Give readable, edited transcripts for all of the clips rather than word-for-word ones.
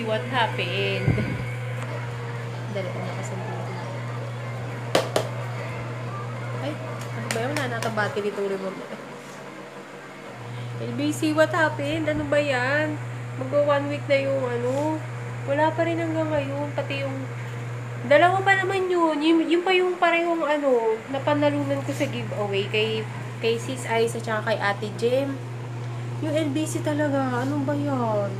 see what happened. Dali ko na kasi dito. Ay, ano ba yun? Nakaka-battery itong remote. LBC, what happened? Ano ba yan? Magwa 1 week na yung ano. Wala pa rin hanggang ngayon. Pati yung dalawa pa naman yun. Yung pa yung parehong ano, napanalunan ko sa giveaway kay Sis Ice at saka kay Ate Jem. Yung LBC talaga. Anong ba yan?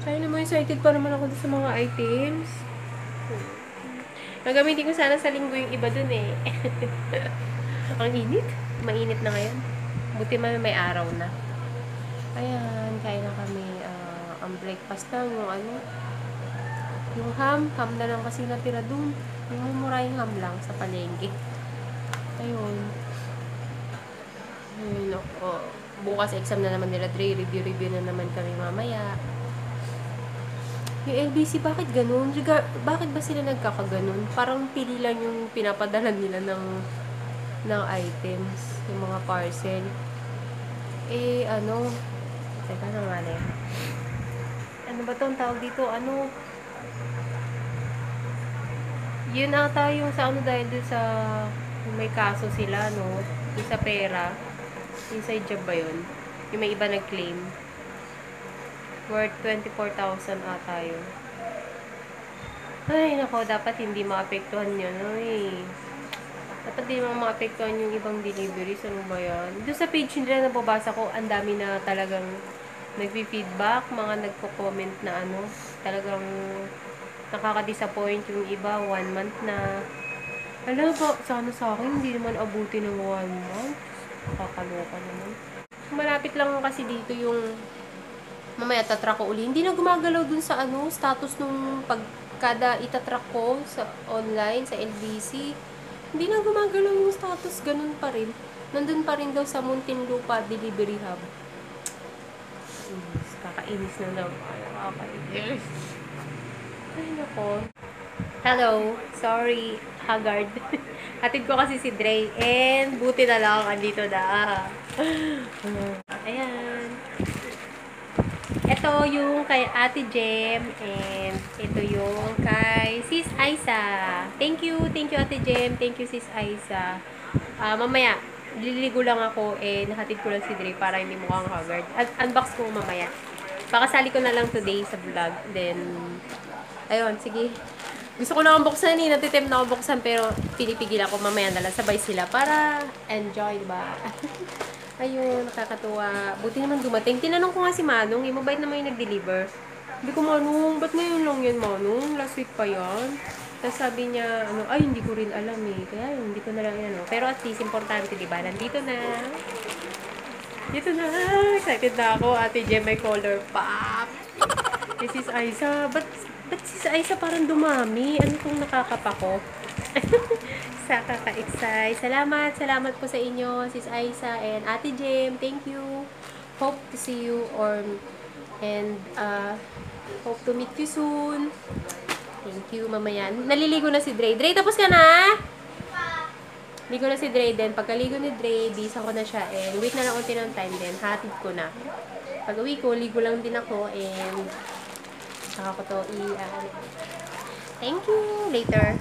Kaya naman excited pa naman ako sa mga items. Nagamitin ko sana sa linggo yung iba dun eh. Ang init. Mainit na ngayon. Buti may araw na. Ayan, kain na kami. Ang breakfast lang, yung ano, yung ham na lang kasi natira dun. Yung murayang ham lang sa palengke. Ayun. Ayun, ako. Bukas exam na naman nila, Dre. Review na naman kami mamaya. Yung LBC, bakit ganun? Bakit ba sila nagkakaganon? Parang pili lang yung pinapadala nila ng items, yung mga parcel. Eh, ano, teka na nga na. Ano ba itong tawag dito? Ano? Yun ata yung sa ano dahil doon sa may kaso sila, no? Yung sa pera. Inside job ba yun? Yung may iba nag-claim. Worth 24,000 ata yun. Ay, nako, dapat hindi maapektuhan yun. Ay, dapat hindi maapektuhan yung ibang deliveries. Ano ba yan? Doon sa page nila nababasa ko, ang dami na talagang nagpi-feedback, mga nagko-comment na ano, talagang nakaka-disappoint yung iba, 1 month na. Alam ba, sana sa akin, hindi naman abuti ng 1 month. Nakakaloka naman. Malapit lang kasi dito yung mamaya tatrack ko uli. Hindi na gumagalaw dun sa ano, status nung pagkada itatrack ko sa online, sa LBC. Hindi na gumagalaw yung status, ganun pa rin. Nandun pa rin daw sa Muntinlupa Delivery Hub. Kakainis na daw. Kakainis. Ay, nako. Hello. Sorry. Haggard. Hatid ko kasi si Dre. And buti na lang andito na. Ayan. Ito yung kay Ate Jem. And ito yung kay Sis Aiza. Thank you Ate Jem. Thank you Sis Aiza. Mamaya, liligo lang ako and nahatid ko lang si Dre para hindi mukhang haggard. Unbox ko mamaya. Pakasali ko na lang today sa vlog. Then, ayun, sige. Gusto ko na akong buksan eh. Natitem na akong buksan pero pinipigil ako mamaya na lang. Sabay sila para enjoy, diba? Ayun, nakakatuwa. Buti naman dumating. Tinanong ko nga si Manong, mabait naman yung nag-deliver. Hindi ko, Manong, ba't ngayon lang yan, Manong? Last week pa yan. Tapos sabi niya, ano, ay, hindi ko rin alam eh. Kaya hindi ko na lang yan, ano. Pero at least, importante, diba? Nandito na. Dito na. Excited na ako. Ate Jem, may color pop. This is Aiza. Ba't si Aiza parang dumami? Ano kung nakakapako? Sa kaka-excite. Salamat po sa inyo, Sis Aiza and Ate Jem. Thank you. Hope to see you and hope to meet you soon. Thank you, mamaya. Naliligo na si Dre. Dre, tapos ka na? Ligo na si Dre din. Pagkaligo ni Dre, bisa ko na siya and wait na lang unti ng time din. Hatid ko na. Pag uwi ko, ligo lang din ako and saka ko to Thank you. Later.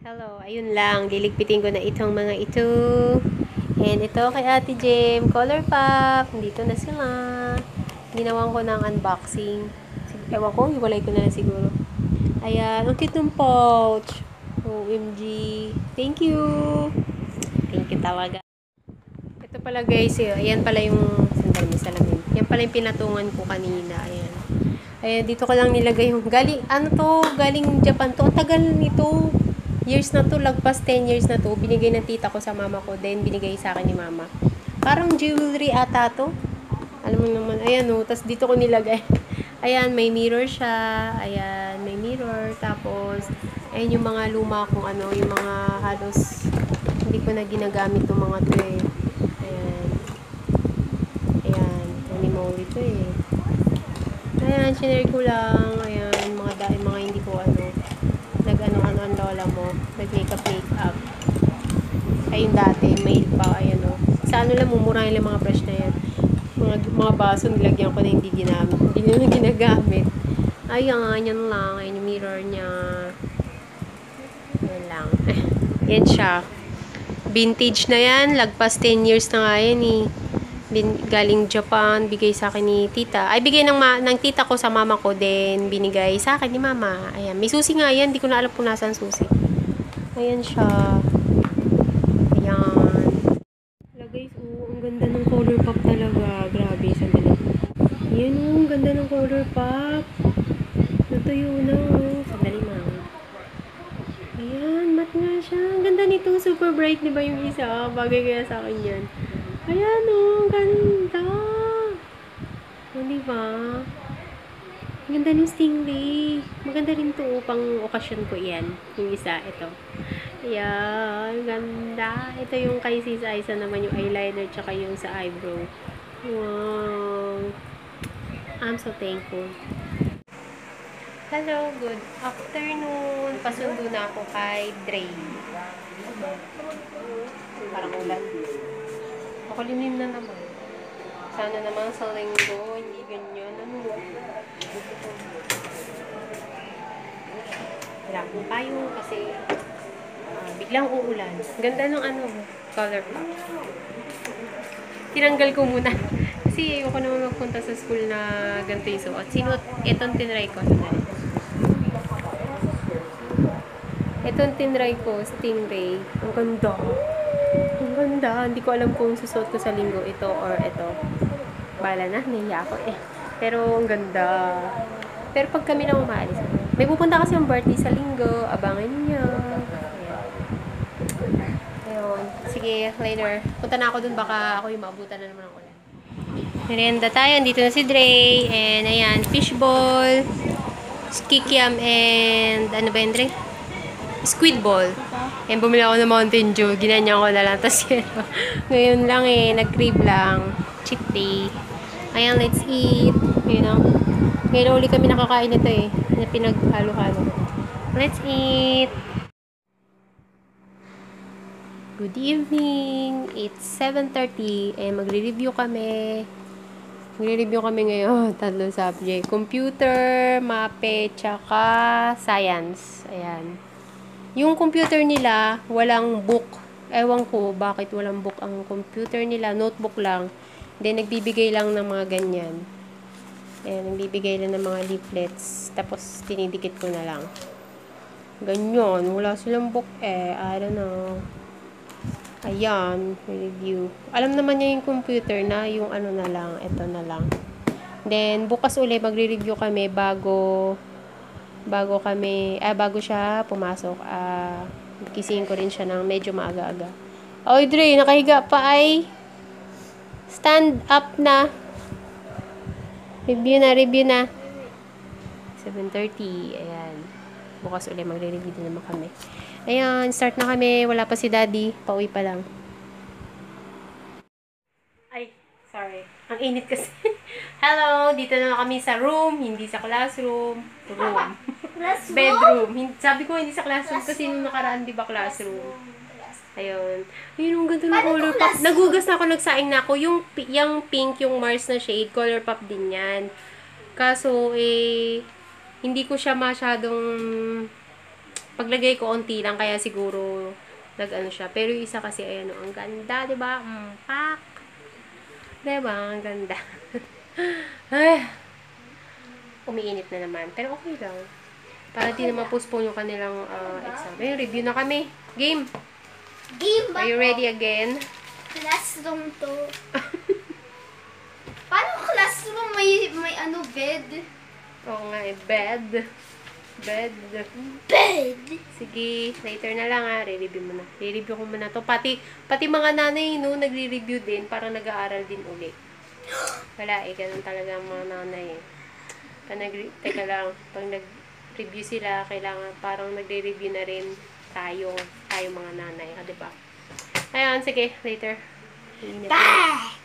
Hello, ayun lang. Liligpitin ko na itong mga ito. And ito kay Ate Jem, Color Pop. Dito na sila. Ginawan ko ng unboxing. Ewan ko, hiwalay ko na lang siguro. Ayan, ang cute ng pouch. OMG. Thank you. Thank you talaga. Ito pala guys, ayan pala yung sandal may salamin. Yan pala yung pinatungan ko kanina. Ayan. Ayan, dito ko lang nilagay yung galing Japan to. Ang tagal nito. Years na to, lagpas 10 years na to. Binigay ng tita ko sa mama ko, then binigay sa akin ni mama. Parang jewelry ata to. Alam mo naman, ayan o, tas dito ko nilagay. Ayan, may mirror siya. Ayan, may mirror. Tapos, ayan yung mga luma kung ano, yung mga halos hindi ko na ginagamit itong mga to eh. Ayan. Ayan, animal ito eh. Ayan, sinare ko lang. Ayan, mga hindi ko nag-ano ang lola mo, nag-makeup. Ayun dati, mail pa, ayan o. Sa ano lang, mumurahin lang mga brush na yan. mga baso, nilagyan ko na hindi ginamit. Hindi na ginagamit. Ayan, yan lang. Ayan yung mirror niya. Yan lang. Yan siya. Vintage na yan. Lagpas 10 years na nga yan eh. Galing Japan. Bigay sa akin ni tita. Ay, bigay ng tita ko sa mama ko. Then, binigay sa akin ni mama. Ayan. May susi nga yan. Hindi ko na alam kung nasaan susi. Ayan siya. Ayan. Hala guys, ang ganda ng color pop talaga. Grabe, sandali. Ayan ang ganda ng color pop. Natuyo na. Sandali lang. Ayan, matte nga siya. Ang ganda nito. Super bright, di ba yung isa? Bagay kaya sa akin yan. Ayan ang ganda. O, di ba? Ang ganda ng stingray. Maganda rin to. Pang okasyon ko yan. Yung isa, ito. Ayan, ganda. Ito yung kay Sis Aiza naman, yung eyeliner, tsaka yung sa eyebrow. Wow. I'm so thankful. Hello, good afternoon. Pasundo na ako kay Dre. Parang ulan. Makulimlim na naman. Sana naman sa linggo, hindi ganyan. Ano? Wala akong payo kasi biglang uulan. Ganda ng color pop. Tinanggal ko muna. Kasi ayoko naman magpunta sa school na ganito yung suot. Itong tinry ko. Itong tinry ko, stingray. Ang ganda. Ang ganda. Hindi ko alam kung susuot ko sa linggo ito or ito. Bala na, nahiya ako eh. Pero ang ganda. Pero pag kami na umaalis, may pupunta kasi yung birthday sa linggo. Abangan niyo. Ayun. Sige, later. Punta na ako dun. Baka ako yung maabutan na naman ng ulan. Merienda tayo. Dito na si Dre. And ayan, fishball, kikiam, and ano ba yun, Dre? Squid ball. Ayan, bumili ako ng Mountain Dew. Ginanyan ko na lang. Tapos yun. Ngayon lang eh. Nag-crave lang. Cheat day. Ayan, let's eat. You know. Ngayon ulit kami nakakain nito eh. Na pinag-halo-halo. Let's eat. Good evening. It's 7:30. Eh, magre-review kami. Magre-review kami ngayon. 3 subject. Computer, MAPE, tsaka Science. Ayan. Yung computer nila, walang book. Ewan ko bakit walang book ang computer nila. Notebook lang. Then, nagbibigay lang ng mga ganyan. Ayan, nagbibigay lang ng mga leaflets. Tapos, tinidikit ko na lang. Ganyan. Wala silang book eh. I don't know. Ayan, review. Alam naman niya yung computer na yung ano na lang, ito na lang. Then, bukas ulit magre-review kami bago siya pumasok. Gisingin ko rin siya ng medyo maaga-aga. Oy, Dre, nakahiga pa ay. Stand up na. Review na. 7:30, ayan. Bukas ulit magre-review din naman kami. Ayan, start na kami. Wala pa si Daddy. Pauwi pa lang. Ay, sorry. Ang init kasi. Hello, dito na kami sa room. Hindi sa classroom. Room. Bedroom. Sabi ko hindi sa classroom kasi nung nakaraan, di ba, classroom. Ayun. Ayun, ang ganda ng color pop. Nagugas na ako, nagsaing na ako. Yung pink, yung Mars na shade, color pop din yan. Kaso, hindi ko siya masyadong paglagay ko onti lang, kaya siguro nag-ano siya. Pero yung isa kasi, ayan, ang ganda, diba? Pak! Diba? Ang ganda. Ay! Umiinit na naman. Pero okay lang. Para di na ma-postpone yung kanilang exam. Ayun, review na kami. Game! Game ba? Are you ready again? Classroom to. Paano classroom? May bed? Oo nga eh, bed. Bed. Sige, later na lang re-review mo na. Re-review ko muna to. Pati mga nanay, no, nagre-review din, parang nag-aaral din uli. Wala ganun talaga ang mga nanay eh. Teka lang, pag nag-review sila, kailangan parang nagre-review na rin tayo mga nanay, diba? Ayun, sige, later. Bye!